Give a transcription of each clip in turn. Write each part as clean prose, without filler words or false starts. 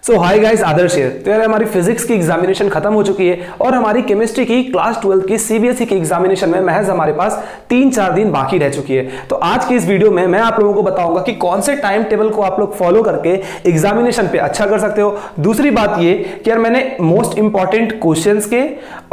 सो hi guys, आदर्श है। तो यार हमारी फिजिक्स की एग्जामिनेशन खत्म हो चुकी है और हमारी केमिस्ट्री की क्लास 12 की सीबीएसई की एग्जामिनेशन में महज हमारे पास 3-4 दिन बाकी रह चुकी है। तो आज की इस वीडियो में मैं आप लोगों को बताऊंगा कि कौन से टाइम टेबल को आप लोग फॉलो करके एग्जामिनेशन पे अच्छा कर सकते हो। दूसरी बात ये कि यार मैंने मोस्ट इंपॉर्टेंट क्वेश्चंस के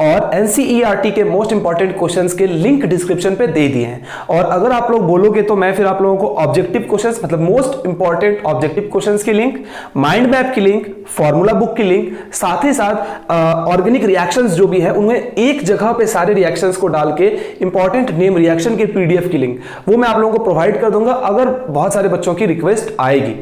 और एनसीईआरटी के मोस्ट इंपॉर्टेंट क्वेश्चंस के लिंक डिस्क्रिप्शन पे दे दिए हैं, और अगर आप लोग बोलोगे तो मैं फिर आप लोगों को ऑब्जेक्टिव क्वेश्चंस मतलब मोस्ट इंपॉर्टेंट ऑब्जेक्टिव क्वेश्चंस की लिंक, माइंड मैप की लिंक, फॉर्मूला बुक की लिंक, साथ ही साथ ऑर्गेनिक रिएक्शंस जो भी है उनमें एक जगह पे सारे रिएक्शंस को डाल के इंपॉर्टेंट नेम रिएक्शन के पीडीएफ की लिंक वो मैं आप लोगों को प्रोवाइड कर दूंगा अगर बहुत सारे बच्चों की रिक्वेस्ट आएगी।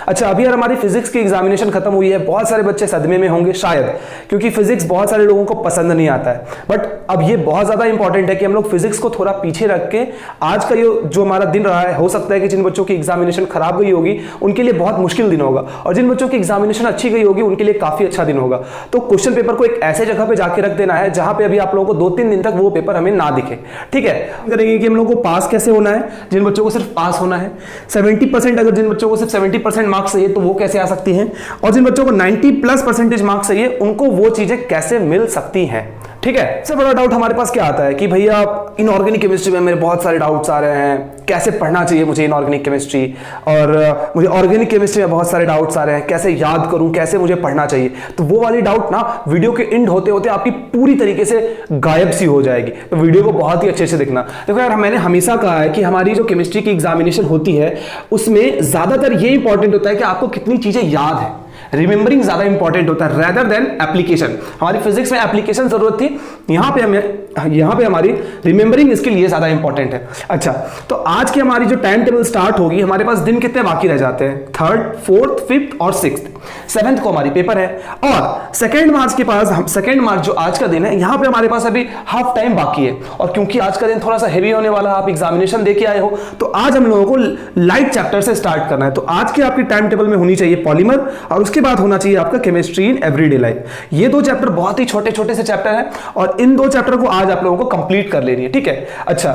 अच्छा, अभी यार हमारी फिजिक्स की एग्जामिनेशन खत्म हुई है, बहुत सारे बच्चे सदमे में होंगे शायद, क्योंकि फिजिक्स बहुत सारे लोगों को पसंद नहीं आता है। बट अब ये बहुत ज्यादा इंपॉर्टेंट है कि हम लोग फिजिक्स को थोड़ा पीछे रख के आज का ये जो हमारा दिन रहा है, हो सकता है कि जिन बच्चों की एग्जामिनेशन खराब गई होगी उनके लिए बहुत मुश्किल दिन होगा, और जिन बच्चों की एग्जामिनेशन अच्छी गई होगी उनके लिए काफी अच्छा दिन होगा। तो क्वेश्चन पेपर को एक ऐसे जगह पे जाके रख देना है जहां पे अभी आप लोगों को 2-3 दिन तक वो पेपर हमें ना दिखे। ठीक है, करेंगे कि हम लोगों को पास कैसे होना है। जिन बच्चों को सिर्फ पास होना है 70%, अगर जिन बच्चों को सिर्फ 70% मार्क्स चाहिए तो वो कैसे आ सकती हैं, और जिन बच्चों को 90+% मार्क्स चाहिए उनको वो चीजें कैसे मिल सकती हैं। ठीक है, सबसे बड़ा डाउट हमारे पास क्या आता है कि भैया इनऑर्गेनिक केमिस्ट्री में मेरे बहुत सारे डाउट्स आ रहे हैं, कैसे पढ़ना चाहिए मुझे इनऑर्गेनिक केमिस्ट्री, और मुझे ऑर्गेनिक केमिस्ट्री में बहुत सारे डाउट्स आ रहे हैं, कैसे याद करूं, कैसे मुझे पढ़ना चाहिए। तो वो वाली डाउट ना वीडियो के एंड होते होते आपकी पूरी तरीके से गायब सी हो जाएगी, तो वीडियो को बहुत ही अच्छे से देखना। देखो यार, मैंने हमेशा कहा है कि हमारी जो केमिस्ट्री की एग्जामिनेशन होती है उसमें ज्यादातर ये इंपॉर्टेंट होता है कि आपको कितनी चीजें याद है। रिमेंबरिंग ज्यादा इंपॉर्टेंट होता है रेदर देन एप्लीकेशन। हमारी फिजिक्स में एप्लीकेशन जरूरत थी, यहां पे हमारी रिमेंबरिंग इसके लिए ज्यादा इंपॉर्टेंट है। अच्छा, तो आज की हमारी जो टाइम टेबल स्टार्ट होगी, हमारे पास दिन कितने बाकी रह जाते हैं? 3rd, 4th, 5th और 6th। 7th को हमारी पेपर है, और 2 मार्च के पास 2 मार्च जो आज का दिन है, यहां पे हमारे पास अभी हाफ टाइम बाकी है। और क्योंकि आज का दिन थोड़ा सा हेवी होने वाला है, आप एग्जामिनेशन देके आए हो, तो आज हम लोगों को लाइट चैप्टर से स्टार्ट करना है। तो आज के आपकी टाइम टेबल में होनी चाहिए पॉलीमर, और उसके बाद होना चाहिए आपका केमिस्ट्री इन एवरीडे लाइफ। ये 2 चैप्टर बहुत ही छोटे छोटे से चैप्टर हैं, और इन 2 चैप्टर को आज आप लोगों को कंप्लीट कर लेनी है। ठीक है, अच्छा,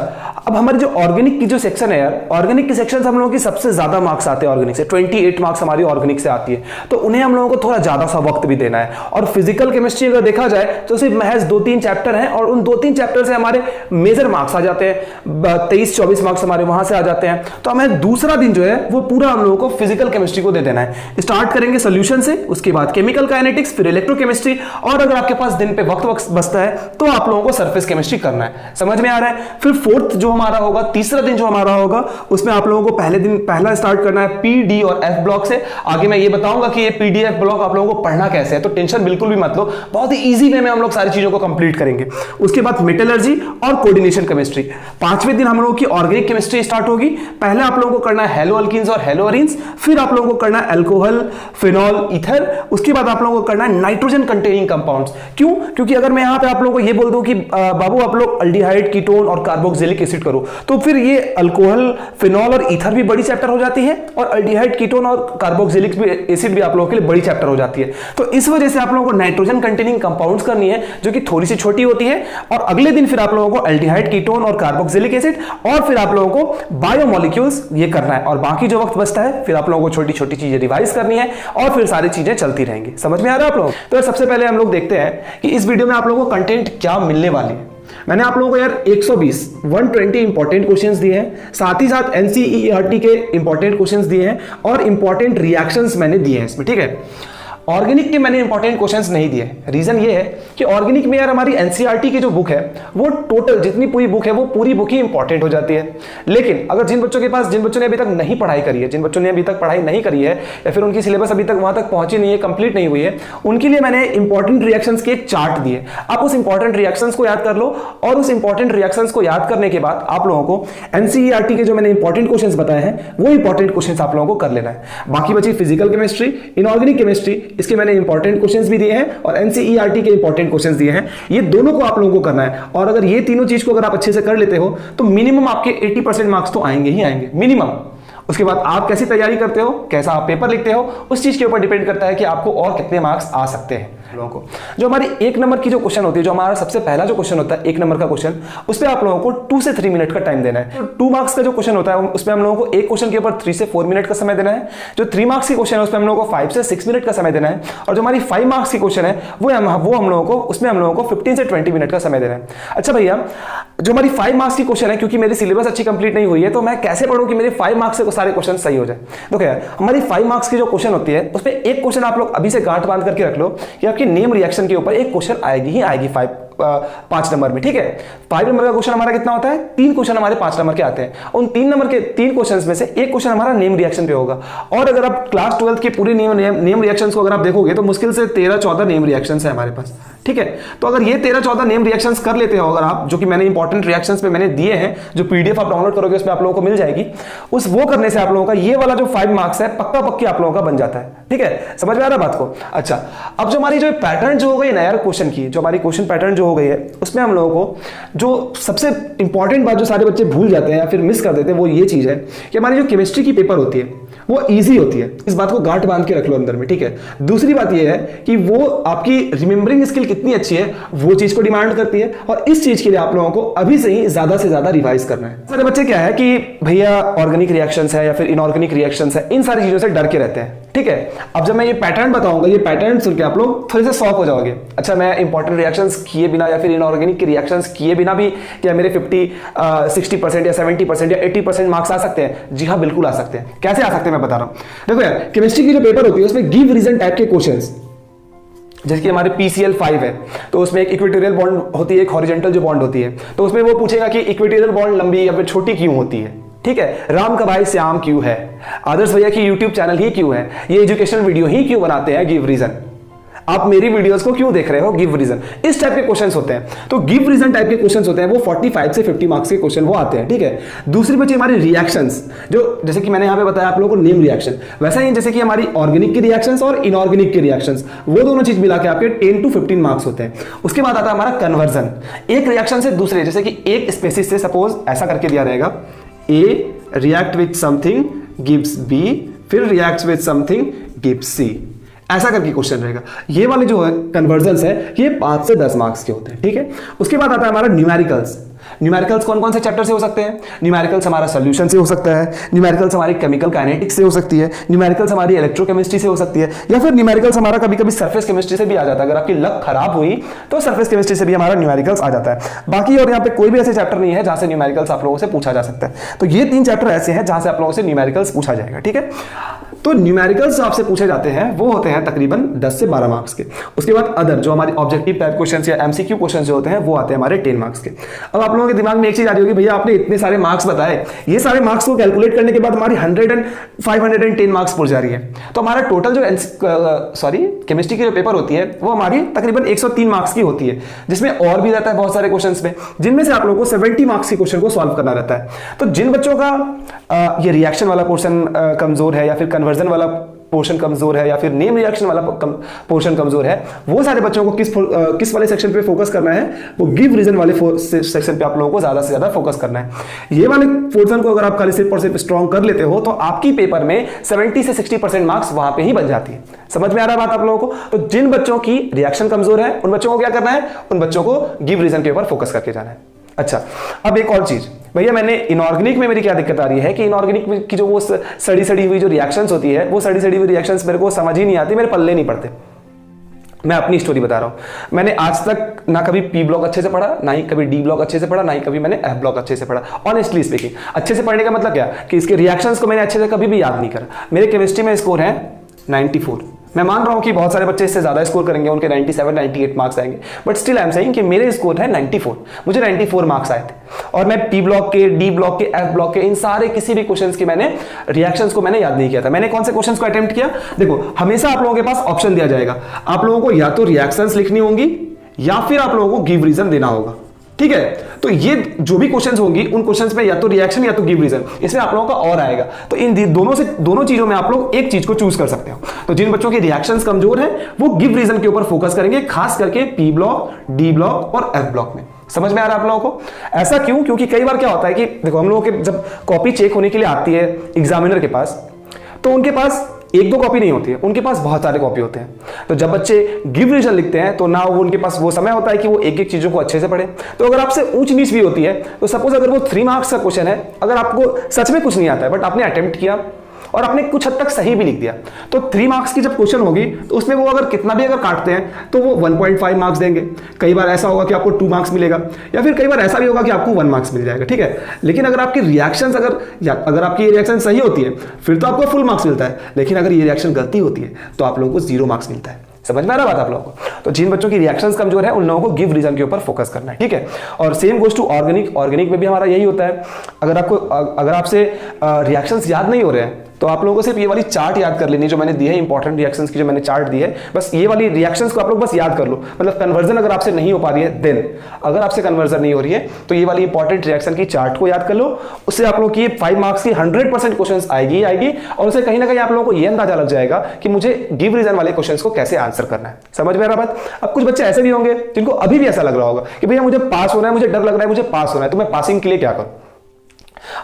अब हमारी जो ऑर्गेनिक की जो सेक्शन है यार, ऑर्गेनिक की सेक्शन से हम लोगों की सबसे ज्यादा मार्क्स आते हैं ऑर्गेनिक से, 28 मार्क्स हमारी ऑर्गेनिक से आती है, तो उन्हें हम लोगों को थोड़ा ज्यादा सा वक्त भी देना है। और फिजिकल केमिस्ट्री अगर देखा जाए तो सिर्फ महज 2-3 चैप्टर हैं, और उन 2-3 चैप्टर से हमारे मेजर मार्क्स आ जाते हैं, 23-24 मार्क्स हमारे वहां से आ जाते हैं। तो हमें दूसरा दिन जो है वो पूरा हम लोगों को फिजिकल केमिस्ट्री को दे देना है। स्टार्ट करेंगे सोल्यूशन से, उसके बाद केमिकल काइनेटिक्स, फिर इलेक्ट्रोकेमिस्ट्री, और अगर आपके पास दिन पे वक्त बचता है तो आप लोगों को सरफेस केमिस्ट्री करना है। समझ में आ रहा है? फिर 4th जो हमारा होगा, तीसरा दिन जो हमारा होगा, उसमें आप लोगों को पहला स्टार्ट करना है पी, डी और एफ ब्लॉक से। आगे मैं ये बताऊंगा कि ये पी, डी, एफ ब्लॉक आप लोगों को पढ़ना कैसे है, तो टेंशन बिल्कुल भी मत लो, बहुत ही इजी वे में हम लोग सारी चीजों को कंप्लीट करेंगे। उसके बाद मेटलर्जी और कोऑर्डिनेशन केमिस्ट्री। 5वें दिन हम लोगों की ऑर्गेनिक केमिस्ट्री स्टार्ट होगी। पहले आप लोगों को करना है हेलो अल्कीन्स और हेलो अरीन्स, फिर आप लोगों को करना है अल्कोहल, फिनॉल, ईथर, उसके बाद आप लोगों को करना है नाइट्रोजन कंटेनिंग कंपाउंड्स। क्यों? क्योंकि अगर मैं यहां पे आप लोगों को ये बोल दूं कि बाबू आप लोग अल्डिहाइड, कीटोन और कार्बोक्सिलिक एसिड करो, तो फिर ये अल्कोहल, फिनॉल और ईथर भी बड़ी चैप्टर हो जाती है, और अल्डिहाइड, कीटोन और कार्बोक्सिलिक एसिड भी आप लोगों के लिए बड़ी चैप्टर हो जाती है। तो इस वजह से आप लोगों को नाइट्रोजन कंटेनिंग कंपाउंड्स करनी है, जो कि थोड़ी सी छोटी होती है, और अगले दिन फिर आप लोगों को अल्डिहाइड, कीटोन और कार्बोक्सिलिक एसिड, और फिर आप लोगों को बायोमोलिक्यूल्स ये करना है, और बाकी जो वक्त बचता है फिर आप लोगों को छोटी छोटी चीजें रिवाइज करनी है, और फिर सारी चीजें चलती रहेंगी। समझ में आ रहा है आप लोग? तो सबसे पहले हम लोग देखते हैं कि इस वीडियो में आप लोगों को कंटेंट क्या मिलने वाली है। मैंने आप लोगों को यार 120 इंपॉर्टेंट क्वेश्चंस दिए हैं, साथ ही साथ एनसीईआरटी के इंपॉर्टेंट क्वेश्चंस दिए हैं, और इंपॉर्टेंट रिएक्शंस मैंने दिए हैं इसमें। ठीक है, ऑर्गेनिक के मैंने इंपॉर्टेंट क्वेश्चंस नहीं दिए। रीजन ये है कि ऑर्गेनिक में यार हमारी एनसीईआरटी की जो बुक है वो टोटल जितनी पूरी बुक है वो पूरी बुक ही इंपॉर्टेंट हो जाती है। लेकिन अगर जिन बच्चों ने अभी तक नहीं पढ़ाई करी है, जिन बच्चों ने अभी तक पढ़ाई नहीं करी है, या फिर उनकी सिलेबस अभी तक वहां तक पहुंची नहीं है, कंप्लीट नहीं हुई है, उनके लिए मैंने इंपॉर्टेंट रिएक्शंस के एक चार्ट दिए। आप उस इंपॉर्टेंट रिएक्शंस को याद कर लो, और उस इंपॉर्टेंट रिएक्शंस को याद करने के बाद आप लोगों को एनसीईआरटी के जो मैंने इंपॉर्टेंट क्वेश्चंस बताए हैं वो इंपॉर्टेंट क्वेश्चंस आप लोगों को कर लेना है। बाकी बची फिजिकल केमिस्ट्री, इनऑर्गेनिक केमिस्ट्री, इसके मैंने इंपॉर्टेंट क्वेश्चंस भी दिए हैं, और एनसीईआरटी के इंपॉर्टेंट क्वेश्चंस दिए हैं। ये दोनों को आप लोगों को करना है, और अगर ये तीनों चीज को अगर आप अच्छे से कर लेते हो तो मिनिमम आपके 80% मार्क्स तो आएंगे ही आएंगे, मिनिमम। उसके बाद आप कैसी तैयारी करते हो, कैसा आप पेपर लिखते हो, उस चीज के ऊपर डिपेंड करता है कि आपको और कितने मार्क्स आ सकते हैं। लोगों को जो हमारी 1 नंबर की जो क्वेश्चन होती है, जो हमारा सबसे पहला जो क्वेश्चन होता है 1 नंबर का क्वेश्चन, उस पर आप लोगों को 2 से 3 मिनट का टाइम देना है। तो 2 मार्क्स का जो क्वेश्चन होता है उसमें हम लोगों को एक क्वेश्चन के ऊपर 3 से 4 मिनट का समय देना है। जो 3 मार्क्स की क्वेश्चन है उसमें हम लोगों को 5 से 6 मिनट का समय देना है। और जो हमारी 5 मार्क्स की क्वेश्चन है वो हम लोगों को उसमें हम लोगों को 15 से 20 मिनट का समय देना है। अच्छा भैया, जो हमारी 5 मार्क्स की क्वेश्चन है, क्योंकि मेरी सिलेबस अच्छी कंप्लीट नहीं हुई है तो मैं कैसे पढ़ूं कि मेरे 5 मार्क्स से सारे क्वेश्चन सही हो जाए। देखो यार, हमारी 5 मार्क्स की जो क्वेश्चन होती है उसमें एक क्वेश्चन आप लोग अभी से गांठ बांध करके रख लो कि आपकी नेम रिएक्शन के ऊपर एक क्वेश्चन आएगी ही आएगी 5 नंबर में। ठीक है, 5 नंबर का क्वेश्चन हमारा कितना होता है? 3 क्वेश्चन हमारे 5 नंबर के आते हैं। उन 3 नंबर के 3 क्वेश्चंस में से एक क्वेश्चन हमारा नेम रिएक्शन पे होगा। और अगर आप क्लास 12 की पूरी नेम रिएक्शंस को अगर आप देखोगे तो मुश्किल से 13-14 नेम रिएक्शंस है हमारे पास। ठीक है, तो अगर ये 13-14 नेम रिएक्शंस कर लेते हो अगर आप, जो कि मैंने इंपॉर्टेंट रिएक्शंस पे मैंने दिए हैं, जो पीडीएफ आप डाउनलोड करोगे उसमें आप लोगों को मिल जाएगी, वो करने से आप लोगों का ये वाला जो 5 मार्क्स है पक्का पक्की आप लोगों का बन जाता है। ठीक है, समझ में आ रहा है बात को? अच्छा, अब जो हमारी जो पैटर्न जो हो गई ना यार क्वेश्चन की, जो हमारी क्वेश्चन पैटर्न जो हो गई है उसमें हम लोगों को जो सबसे इंपॉर्टेंट बात जो सारे बच्चे भूल जाते हैं या फिर मिस कर देते हैं वो ये चीज है कि हमारी जो केमिस्ट्री की पेपर होती है वो इजी होती है। इस बात को गांठ बांध के रख लो अंदर में। ठीक है, दूसरी बात ये है कि वो आपकी रिमेंबरिंग स्किल कितनी अच्छी है वो चीज को डिमांड करती है, और इस चीज के लिए आप लोगों को अभी से ही ज्यादा से ज्यादा रिवाइज करना है। सारे बच्चे क्या है कि भैया ऑर्गेनिक रिएक्शंस है या फिर इनऑर्गेनिक रिएक्शंस है, इन सारी चीजों से डर के रहते हैं। ठीक है, अब जब मैं ये पैटर्न बताऊंगा, ये पैटर्न सुन के आप लोग थोड़े से शॉक हो जाओगे। अच्छा, मैं इंपॉर्टेंट रिएक्शंस किए बिना या फिर इनऑर्गेनिक रिएक्शंस किए बिना भी क्या मेरे 60% या 70% या 80% मार्क्स आ सकते हैं? जी हाँ, बिल्कुल आ सकते हैं। कैसे आ सकते हैं मैं बता रहा हूं। देखो यार, केमिस्ट्री की जो पेपर होती है उसमें गिव रीजन टाइप के क्वेश्चंस, जैसे कि हमारे PCl 5 है तो उसमें एक इक्वेटोरियल बॉन्ड होती है, एक हॉरिजॉन्टल जो बॉन्ड होती है, तो उसमें वो पूछेगा कि इक्वेटोरियल बॉन्ड लंबी या फिर छोटी क्यों होती है। ठीक है, राम का भाई श्याम क्यों है, आदर्श भैया की यूट्यूब चैनल ही क्यों है, ये एजुकेशनल वीडियो ही क्यों बनाते हैं, गिव रीजन, आप मेरी वीडियोस को क्यों देख रहे हो, गिव रीजन। इस टाइप के क्वेश्चंस होते हैं। तो गिव रीजन टाइप के क्वेश्चंस होते हैं, वो 45 से 50 मार्क्स के क्वेश्चन वो आते हैं। ठीक है, दूसरी बची हमारी रिएक्शंस, जो जैसे कि मैंने यहां पे बताया आप लोगों को नेम रिएक्शन, वैसा ही जैसे कि हमारी ऑर्गेनिक की रिएक्शंस और इनऑर्गेनिक की रिएक्शंस, वो दोनों चीज मिला के आपके 10 to 15 मार्क्स होते हैं। उसके बाद आता है हमारा कन्वर्जन, एक रिएक्शन से दूसरे, जैसे कि एक स्पेसिस से सपोज ऐसा करके दिया रहेगा, A react with something gives B, फिर react with something gives C, ऐसा करके क्वेश्चन रहेगा। ये वाले जो है कन्वर्जन्स है ये 5 से 10 मार्क्स के होते हैं। ठीक है, उसके बाद आता है हमारा न्यूमेरिकल्स। न्यूमेरिकल्स कौन कौन से चैप्टर से हो सकते हैं? न्यूमेरिकल्स हमारा सॉल्यूशन से हो सकता है, न्यूमेरिकल्स हमारी केमिकल काइनेटिक्स से हो सकती है, न्यूमेरिकल्स हमारी इलेक्ट्रोकेमिस्ट्री से हो सकती है, या फिर न्यूमेरिकल्स हमारा कभी कभी सरफेस केमिस्ट्री से भी आ जाता है। अगर आपकी लक खराब हुई तो सरफेस केमिस्ट्री से भी हमारा न्यूमेरिकल्स आ जाता है। बाकी और यहाँ पे कोई भी ऐसे चैप्टर नहीं है जहां से न्यूमेरिकल्स आप लोगों से पूछा जा सकता है। तो ये 3 चैप्टर ऐसे हैं जहां से आप लोगों से न्यूमेरिकल्स पूछा जाएगा। ठीक है, तो न्यूमेरिकल्स जो आपसे पूछे जाते हैं वो होते हैं तकरीबन 10 से 12 मार्क्स के। उसके बाद अदर जो हमारे ऑब्जेक्टिव टाइप क्वेश्चंस या एमसीक्यू क्वेश्चंस जो होते हैं वो आते हैं हमारे 10 मार्क्स के। अब आप लोगों के दिमाग में एक चीज आ रही होगी, भैया आपने इतने सारे मार्क्स बताए, ये सारे मार्क्स को कैलकुलेट करने के बाद हमारी 510 मार्क्स पड़ जा रही है, तो हमारा टोटल जो केमिस्ट्री की जो पेपर होती है वो हमारी तकरीबन 103 मार्क्स की होती है, जिसमें और भी रहता है बहुत सारे क्वेश्चंस में, जिनमें से आप लोगों को 70 मार्क्स के क्वेश्चन को सॉल्व करना रहता है। तो जिन बच्चों का ये रिएक्शन वाला पोर्शन कमजोर है, या फिर कन्वर्जन वाला पोर्शन कमजोर है, या फिर नेम रिएक्शन वाला पोर्शन कमजोर है, वो सारे बच्चों को किस वाले सेक्शन पे फोकस करना है? वो गिव रीजन वाले सेक्शन पे आप लोगों को ज्यादा से ज्यादा फोकस करना है। ये वाले पोर्शन को अगर आप खाली सिर्फ और सिर्फ स्ट्रॉन्ग कर लेते हो तो आपकी पेपर में 70 से 60% मार्क्स वहां पे ही बन जाती है। समझ में आ रहा है बात आप लोगों को? तो जिन बच्चों की रिएक्शन कमजोर है उन बच्चों को क्या करना है? उन बच्चों को गिव रीजन के ऊपर फोकस करके जाना है। अच्छा, अब एक और चीज भैया, मैंने इनऑर्गेनिक में मेरी क्या दिक्कत आ रही है कि इनऑर्गेनिक की जो वो सड़ी हुई जो रिएक्शंस होती है, वो सड़ी हुई रिएक्शंस मेरे को समझ ही नहीं आती, मेरे पल्ले नहीं पड़ते। मैं अपनी स्टोरी बता रहा हूं, मैंने आज तक ना कभी पी ब्लॉक अच्छे से पढ़ा, ना ही कभी डी ब्लॉक अच्छे से पढ़ा, ना ही कभी मैंने एफ ब्लॉक अच्छे से पढ़ा। ऑनेस्टली स्पीकिंग, अच्छे से पढ़ने का मतलब क्या कि इसके रिएक्शंस को मैंने अच्छे से कभी भी याद नहीं करा। मेरे केमिस्ट्री में स्कोर है 94। मैं मान रहा हूं कि बहुत सारे बच्चे इससे ज्यादा स्कोर करेंगे, उनके 97 98 मार्क्स आएंगे, but still I am saying कि मेरे स्कोर है 94। मुझे 94 मार्क्स आए थे, और मैं पी ब्लॉक के, डी ब्लॉक के, एफ ब्लॉक के, इन सारे किसी भी क्वेश्चंस के मैंने रिएक्शंस को मैंने याद नहीं किया था। मैंने कौन से क्वेश्चंस को अटेम्प्ट किया? देखो, हमेशा आप लोगों के पास ऑप्शन दिया जाएगा, आप लोगों को या तो रिएक्शंस लिखनी होंगी या फिर आप लोगों को गिव रीजन देना होगा। ठीक है, तो ये जो भी क्वेश्चंस होंगी उन क्वेश्चंस में या तो रिएक्शन या तो गिव रीजन, इसमें आप लोगों का और आएगा। तो इन दोनों चीजों में आप लोग एक चीज को चूज कर सकते हो। तो जिन बच्चों के रिएक्शंस कमजोर हैं वो गिव रीजन के ऊपर फोकस करेंगे, खास करके पी ब्लॉक, डी ब्लॉक और एफ ब्लॉक में। समझ में आ रहा है आप लोगों को? ऐसा क्यों? क्योंकि कई बार क्या होता है कि देखो, हम लोगों के जब कॉपी चेक होने के लिए आती है एग्जामिनर के पास, तो उनके पास एक दो कॉपी नहीं होती है, उनके पास बहुत सारे कॉपी होते हैं। तो जब बच्चे गिव रीजन लिखते हैं तो ना वो उनके पास वो समय होता है कि वो एक एक चीजों को अच्छे से पढ़े। तो अगर आपसे ऊंच नीच भी होती है तो सपोज अगर वो 3 मार्क्स का क्वेश्चन है, अगर आपको सच में कुछ नहीं आता है बट आपने अटेम्प्ट किया और आपने कुछ हद तक सही भी लिख दिया, तो 3 मार्क्स की जब क्वेश्चन होगी तो उसमें वो अगर कितना भी अगर काटते हैं तो वो 1.5 मार्क्स देंगे। कई बार ऐसा होगा कि आपको 2 मार्क्स मिलेगा, या फिर कई बार ऐसा भी होगा कि आपको 1 मार्क्स मिल जाएगा, ठीक है। लेकिन अगर आपकी रिएक्शंस अगर आपकी ये रिएक्शन सही होती है फिर तो आपको फुल मार्क्स मिलता है, लेकिन अगर ये रिएक्शन गलती होती है तो आप लोगों को 0 मार्क्स मिलता है। समझ में आ रहा बात आप लोगों को? तो जिन बच्चों की रिएक्शंस कमजोर है उन लोगों को गिव रीजन के ऊपर फोकस करना है, ठीक है। और सेम गोज टू ऑर्गेनिक में भी हमारा यही होता है। अगर आपसे रिएक्शंस याद नहीं हो रहे हैं तो आप लोगों को सिर्फ ये वाली चार्ट याद कर लेनी है जो मैंने दी है, इंपॉर्टेंट रिएक्शंस की जो मैंने चार्ट दी है, बस ये वाली रिएक्शंस को आप लोग बस याद कर लो। मतलब कन्वर्जन अगर आपसे नहीं हो पा रही है देन, अगर आपसे कन्वर्जन नहीं हो रही है तो ये वाली इंपॉर्टेंट रिएक्शन की चार्ट को याद कर लो। उससे आप लोग की 5 मार्क्स की 100% क्वेश्चंस आएगी और उससे कहीं ना कहीं आप लोगों को ये अंदाजा लग जाएगा कि मुझे गिव रीजन वाले क्वेश्चंस को कैसे आंसर करना है। समझ में आ रहा बात? अब कुछ बच्चे ऐसे भी होंगे जिनको अभी भी ऐसा लग रहा होगा कि भैया मुझे पास होना है, मुझे डर लग रहा है, मुझे पास होना है, तो मैं पासिंग के लिए क्या करूं?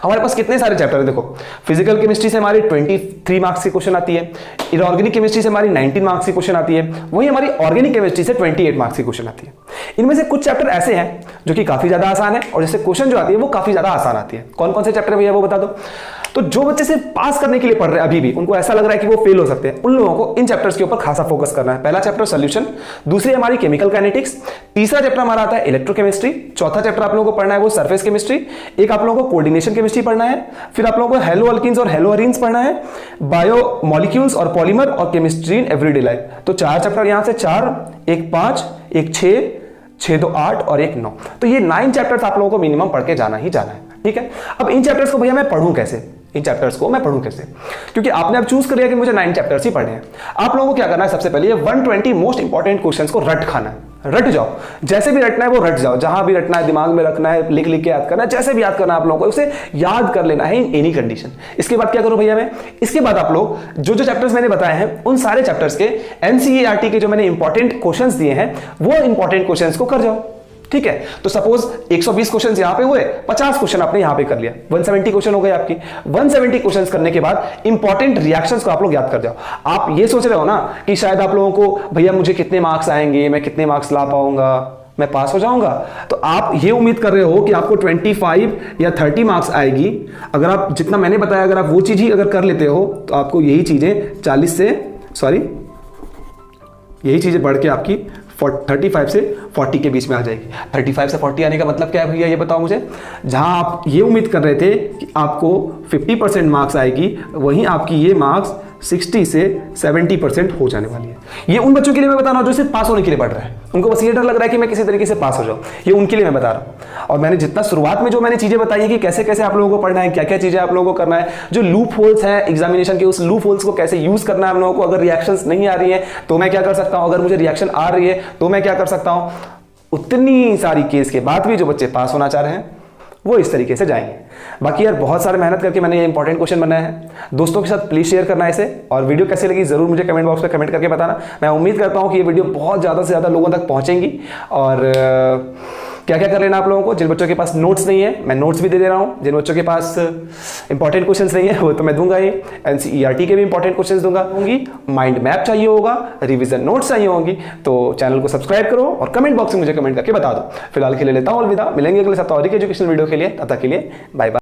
हमारे पास कितने सारे चैप्टर है, देखो फिजिकल केमिस्ट्री से हमारी 23 मार्क्स की क्वेश्चन आती है, इनऑर्गेनिक केमिस्ट्री से हमारी 19 मार्क्स की क्वेश्चन आती है, वही हमारी ऑर्गेनिक केमिस्ट्री से 28 मार्क्स की क्वेश्चन आती है। इनमें से कुछ चैप्टर ऐसे हैं जो कि काफी ज्यादा आसान है और जैसे क्वेश्चन जो आती है वो काफी ज्यादा आसान आती है। कौन कौन से चैप्टर भैया वो बता दो। तो जो बच्चे सिर्फ पास करने के लिए पढ़ रहे हैं, अभी भी उनको ऐसा लग रहा है कि वो फेल हो सकते हैं, उन लोगों को इन चैप्टर्स के ऊपर खासा फोकस करना है। पहला चैप्टर सॉल्यूशन, दूसरी हमारी केमिकल काइनेटिक्स, तीसरा चैप्टर हमारा आता है इलेक्ट्रोकेमिस्ट्री, चौथा चैप्टर आप लोगों को पढ़ना है वो सरफेस केमिस्ट्री, एक आप लोगों को कोऑर्डिनेशन केमिस्ट्री पढ़ना है, फिर आप लोगों को हेलो अल्किन्स और हेलो अरीन्स पढ़ना है, बायो मॉलिक्यूल्स और पॉलीमर और केमिस्ट्री इन एवरीडे लाइफ। तो 4 चैप्टर यहां से 4, एक 5, एक 6, 2 8 और एक 9। तो ये 9 चैप्टर्स आप लोगों को मिनिमम पढ़ के जाना ही जाना है, ठीक है। अब इन चैप्टर्स को भैया मैं पढ़ूं कैसे? इन चैप्टर्स को मैं पढ़ूं कैसे? क्योंकि आपने अब चूज कर लिया कि मुझे 9 चैप्टर्स ही पढ़ने हैं। आप लोगों को क्या करना है, सबसे पहले ये 120 मोस्ट इंपॉर्टेंट क्वेश्चंस को रट खाना है। रट जाओ, जैसे भी रटना है वो रट जाओ, जहां भी रटना है दिमाग में रखना है, लिख लिख के याद करना है, जैसे भी याद करना है आप लोगों को उसे याद कर लेना है इन एनी कंडीशन। इसके बाद क्या करो भैया मैं, इसके बाद आप लोग जो जो चैप्टर्स मैंने बताए हैं उन सारे चैप्टर्स के एनसीईआरटी के जो मैंने इंपॉर्टेंट क्वेश्चंस दिए हैं वो इंपॉर्टेंट क्वेश्चंस को कर जाओ, ठीक है। तो सपोज 120 क्वेश्चंस यहां पे हुए, 50 क्वेश्चन आपने यहां पे कर लिया, 170 क्वेश्चन हो गए आपकी। 170 क्वेश्चंस करने के बाद इंपॉर्टेंट रिएक्शंस को आप लोग याद कर जाओ। आप ये सोच रहे हो ना कि शायद आप लोगों को भैया मुझे कितने मार्क्स आएंगे, मैं कितने मार्क्स ला पाऊंगा, मैं पास हो जाऊंगा, तो आप ये उम्मीद कर रहे हो कि आपको 25 या 30 मार्क्स आएगी। अगर आप जितना मैंने बताया अगर आप वो चीज ही अगर कर लेते हो तो आपको यही चीजें 40 से यही चीजें बढ़ के आपकी 35 से 40 के बीच में आ जाएगी। 35 से 40 आने का मतलब क्या है भैया ये बताओ मुझे। जहां आप ये उम्मीद कर रहे थे कि आपको 50% मार्क्स आएगी, वहीं आपकी ये मार्क्स 60 से 70% हो जाने वाली है। ये उन बच्चों के लिए मैं बता रहा हूं जो सिर्फ पास होने के लिए पढ़ रहे हैं, उनको बस ये डर लग रहा है कि मैं किसी तरीके से पास हो जाऊं, ये उनके लिए मैं बता रहा हूं। और मैंने जितना शुरुआत में जो मैंने चीजें बताई है कि कैसे कैसे आप लोगों को पढ़ना है, क्या क्या चीजें आप लोगों को करना है, जो लूप होल्स है एग्जामिनेशन के, उस लूप होल्स को कैसे यूज करना है हम लोगों को। अगर रिएक्शंस नहीं आ रही है तो मैं क्या कर सकता हूं, अगर मुझे रिएक्शन आ रही है तो मैं क्या कर सकता हूं, उतनी सारी केस के बाद भी जो बच्चे पास होना चाह रहे हैं वो इस तरीके से जाएंगे। बाकी यार बहुत सारे मेहनत करके मैंने ये इंपॉर्टेंट क्वेश्चन बनाया है, दोस्तों के साथ प्लीज शेयर करना इसे। और वीडियो कैसे लगी जरूर मुझे कमेंट बॉक्स में कमेंट करके बताना। मैं उम्मीद करता हूं कि ये वीडियो बहुत ज़्यादा से ज़्यादा लोगों तक पहुंचेंगी। और क्या क्या कर लेना आप लोगों को, जिन बच्चों के पास नोट्स नहीं है मैं नोट्स भी दे दे रहा हूँ, जिन बच्चों के पास इंपॉर्टेंट क्वेश्चंस नहीं है वो तो मैं दूंगा ही, एनसीईआरटी के भी इंपॉर्टेंट क्वेश्चंस दूंगा होंगी, माइंड मैप चाहिए होगा, रिवीजन नोट्स चाहिए होंगी, तो चैनल को सब्सक्राइब करो और कमेंट बॉक्स में मुझे कमेंट करके बता दो। फिलहाल के लिए लेता हूँ अलविदा, मिलेंगे अगले सप्ताह और एजुकेशनल वीडियो के लिए, तब तक के लिए बाय बाय।